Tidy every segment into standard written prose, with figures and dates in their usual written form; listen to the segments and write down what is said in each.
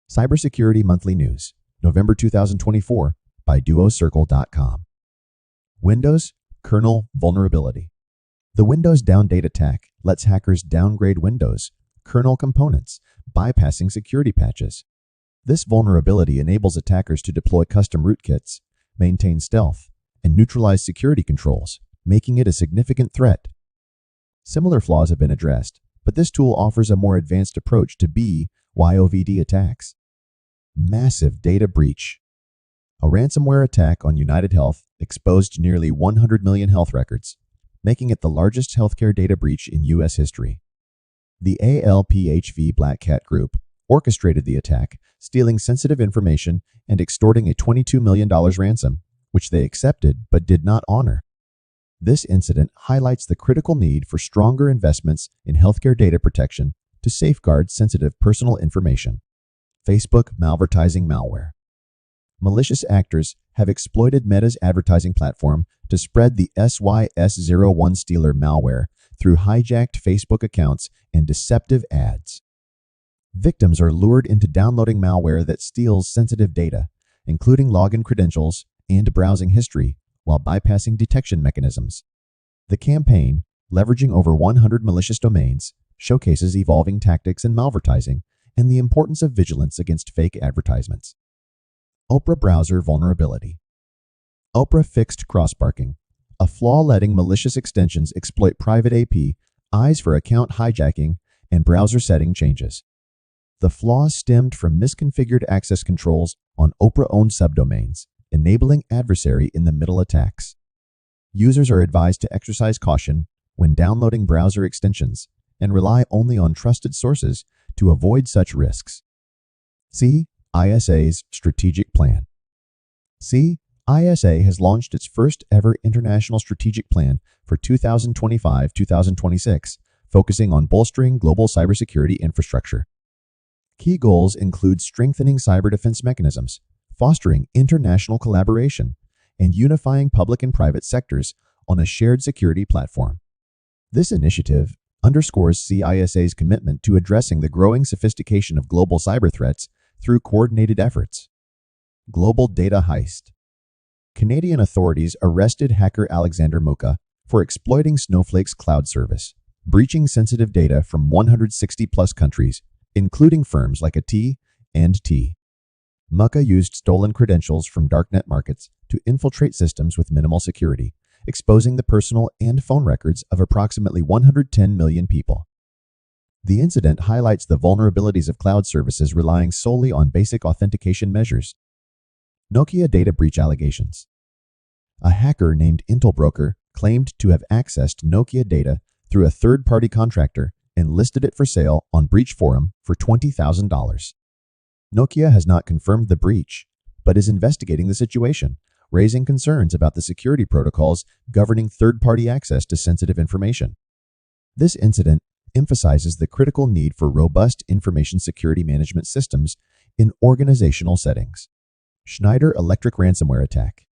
Cybersecurity Monthly News, November 2024, by DuoCircle.com. Windows Kernel Vulnerability. The Windows Downdate attack lets hackers downgrade Windows kernel components, bypassing security patches. This vulnerability enables attackers to deploy custom rootkits, maintain stealth, and neutralize security controls, making it a significant threat. Similar flaws have been addressed, but this tool offers a more advanced approach to BYOVD attacks. Massive data breach. A ransomware attack on UnitedHealth exposed nearly 100 million health records, making it the largest healthcare data breach in U.S. history. The ALPHV Black Cat Group orchestrated the attack, stealing sensitive information and extorting a $22 million ransom, which they accepted but did not honor. This incident highlights the critical need for stronger investments in healthcare data protection to safeguard sensitive personal information. Facebook malvertising malware. Malicious actors have exploited Meta's advertising platform to spread the SYS01 Stealer malware through hijacked Facebook accounts and deceptive ads. Victims are lured into downloading malware that steals sensitive data, including login credentials and browsing history, while bypassing detection mechanisms. The campaign, leveraging over 100 malicious domains, showcases evolving tactics in malvertising and the importance of vigilance against fake advertisements. Opera browser vulnerability. Opera fixed CrossBarking, a flaw letting malicious extensions exploit private APIs for account hijacking and browser setting changes. The flaw stemmed from misconfigured access controls on Opera-owned subdomains, enabling adversary-in-the-middle attacks. Users are advised to exercise caution when downloading browser extensions and rely only on trusted sources to avoid such risks. CISA's strategic plan. CISA has launched its first ever international strategic plan for 2025-2026, focusing on bolstering global cybersecurity infrastructure. Key goals include strengthening cyber defense mechanisms, fostering international collaboration, and unifying public and private sectors on a shared security platform. This initiative underscores CISA's commitment to addressing the growing sophistication of global cyber threats through coordinated efforts. Global data heist. Canadian authorities arrested hacker Alexander Moucka for exploiting Snowflake's cloud service, breaching sensitive data from 160-plus countries, including firms like AT&T. Moucka used stolen credentials from darknet markets to infiltrate systems with minimal security, exposing the personal and phone records of approximately 110 million people. The incident highlights the vulnerabilities of cloud services relying solely on basic authentication measures. Nokia data breach allegations. A hacker named Intelbroker claimed to have accessed Nokia data through a third-party contractor and listed it for sale on Breach Forum for $20,000. Nokia has not confirmed the breach, but is investigating the situation, raising concerns about the security protocols governing third-party access to sensitive information. This incident emphasizes the critical need for robust information security management systems in organizational settings. Schneider Electric ransomware attack.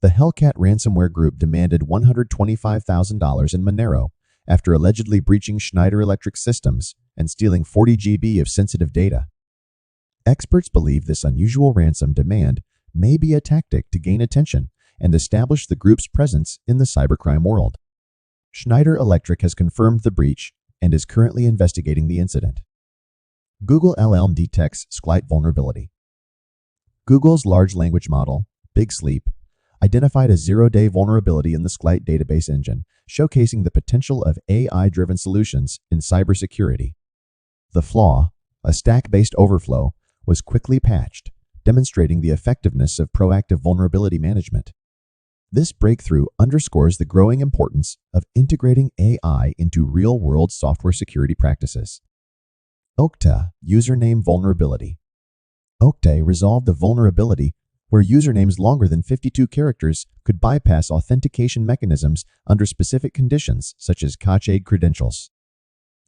The Hellcat ransomware group demanded $125,000 in Monero after allegedly breaching Schneider Electric systems and stealing 40 GB of sensitive data. Experts believe this unusual ransom demand may be a tactic to gain attention and establish the group's presence in the cybercrime world. Schneider Electric has confirmed the breach and is currently investigating the incident. Google LLM detects SQLite vulnerability. Google's large language model, Big Sleep, identified a zero-day vulnerability in the SQLite database engine, showcasing the potential of AI-driven solutions in cybersecurity. The flaw, a stack-based overflow, was quickly patched, demonstrating the effectiveness of proactive vulnerability management. This breakthrough underscores the growing importance of integrating AI into real-world software security practices. Okta username vulnerability. Okta resolved a vulnerability where usernames longer than 52 characters could bypass authentication mechanisms under specific conditions such as cached credentials.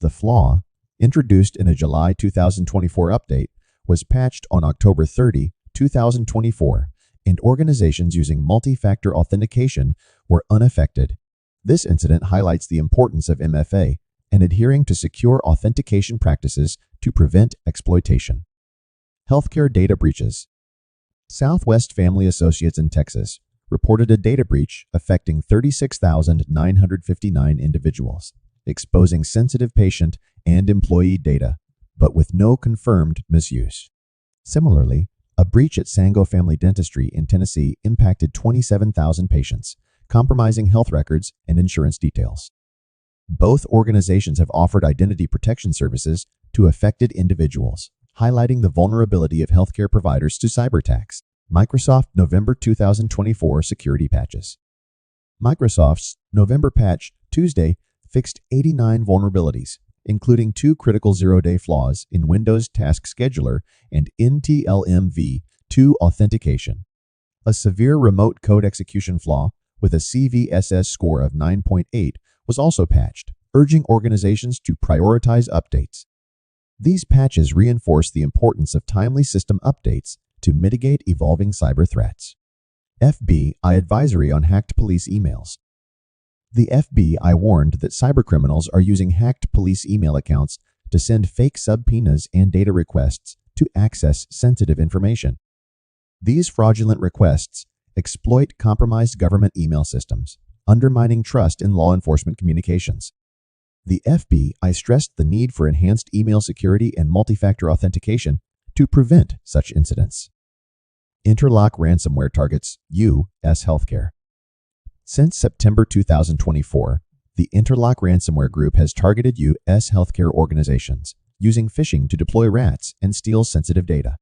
The flaw, introduced in a July 2024 update, was patched on October 30, 2024, and organizations using multi-factor authentication were unaffected. This incident highlights the importance of MFA and adhering to secure authentication practices to prevent exploitation. Healthcare data breaches. Southwest Family Associates in Texas reported a data breach affecting 36,959 individuals, exposing sensitive patient and employee data, but with no confirmed misuse. Similarly, a breach at Sango Family Dentistry in Tennessee impacted 27,000 patients, compromising health records and insurance details. Both organizations have offered identity protection services to affected individuals, highlighting the vulnerability of healthcare providers to cyber attacks. Microsoft November 2024 security patches. Microsoft's November patch Tuesday fixed 89 vulnerabilities, including 2 critical zero-day flaws in Windows Task Scheduler and NTLM-v2 authentication. A severe remote code execution flaw with a CVSS score of 9.8 was also patched, urging organizations to prioritize updates. These patches reinforce the importance of timely system updates to mitigate evolving cyber threats. FBI advisory on hacked police emails. The FBI warned that cybercriminals are using hacked police email accounts to send fake subpoenas and data requests to access sensitive information. These fraudulent requests exploit compromised government email systems, undermining trust in law enforcement communications. The FBI stressed the need for enhanced email security and multi-factor authentication to prevent such incidents. Interlock ransomware targets U.S. healthcare. Since September 2024, the Interlock ransomware group has targeted U.S. healthcare organizations using phishing to deploy rats and steal sensitive data.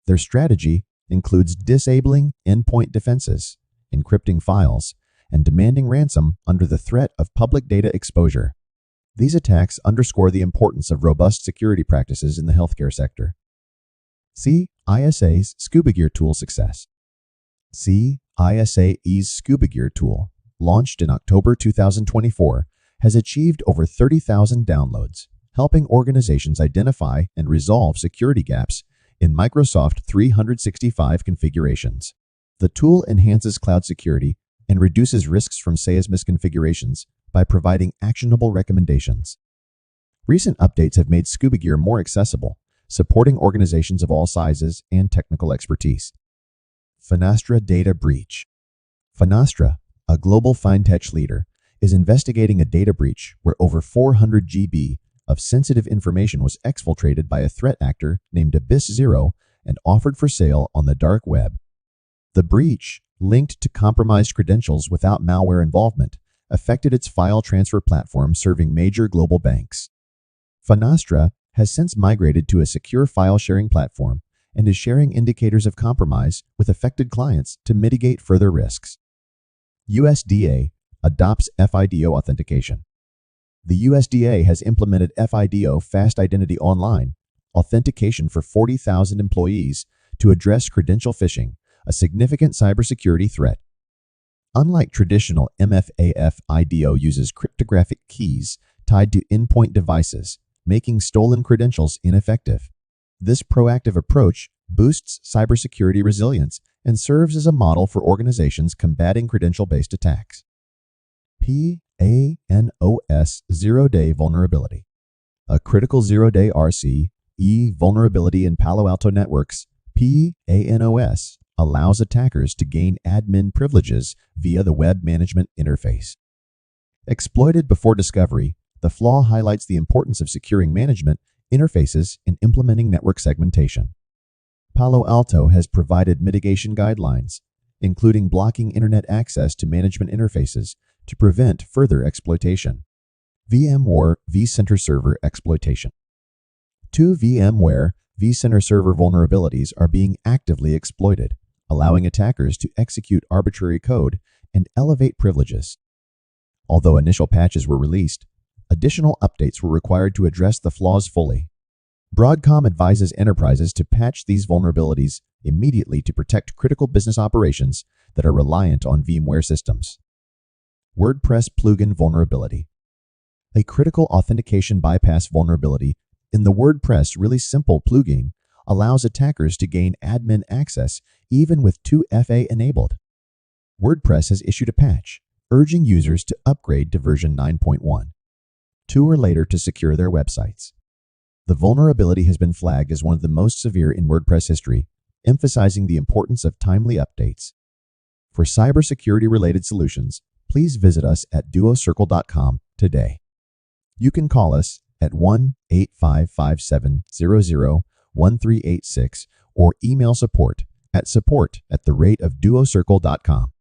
Their strategy includes disabling endpoint defenses, encrypting files, and demanding ransom under the threat of public data exposure. These attacks underscore the importance of robust security practices in the healthcare sector. CISA's Scuba Gear tool success. CISA's Scuba Gear tool, launched in October 2024, has achieved over 30,000 downloads, helping organizations identify and resolve security gaps in Microsoft 365 configurations. The tool enhances cloud security and reduces risks from SaaS misconfigurations by providing actionable recommendations. Recent updates have made Scuba Gear more accessible, supporting organizations of all sizes and technical expertise. Finastra data breach. Finastra, a global fintech leader, is investigating a data breach where over 400 GB of sensitive information was exfiltrated by a threat actor named Abyss0 and offered for sale on the dark web. The breach, linked to compromised credentials without malware involvement, affected its file transfer platform serving major global banks. Finastra has since migrated to a secure file-sharing platform and is sharing indicators of compromise with affected clients to mitigate further risks. USDA adopts FIDO authentication. The USDA has implemented FIDO Fast Identity Online authentication for 40,000 employees to address credential phishing, a significant cybersecurity threat. Unlike traditional MFA, FIDO uses cryptographic keys tied to endpoint devices, making stolen credentials ineffective. This proactive approach boosts cybersecurity resilience and serves as a model for organizations combating credential-based attacks. PANOS Zero-Day Vulnerability. A critical zero-day RCE vulnerability in Palo Alto networks, PANOS, allows attackers to gain admin privileges via the web management interface. Exploited before discovery, the flaw highlights the importance of securing management interfaces in implementing network segmentation. Palo Alto has provided mitigation guidelines, including blocking internet access to management interfaces to prevent further exploitation. VMware vCenter Server exploitation. 2 VMware vCenter Server vulnerabilities are being actively exploited, allowing attackers to execute arbitrary code and elevate privileges. Although initial patches were released, additional updates were required to address the flaws fully. Broadcom advises enterprises to patch these vulnerabilities immediately to protect critical business operations that are reliant on VMware systems. WordPress plugin vulnerability. A critical authentication bypass vulnerability in the WordPress Really Simple plugin allows attackers to gain admin access even with 2FA enabled. WordPress has issued a patch urging users to upgrade to version 9.1. 2 or later to secure their websites. The vulnerability has been flagged as one of the most severe in WordPress history, emphasizing the importance of timely updates. For cybersecurity-related solutions, please visit us at DuoCircle.com today. You can call us at 1-8557-00-1386 or email support@duocircle.com.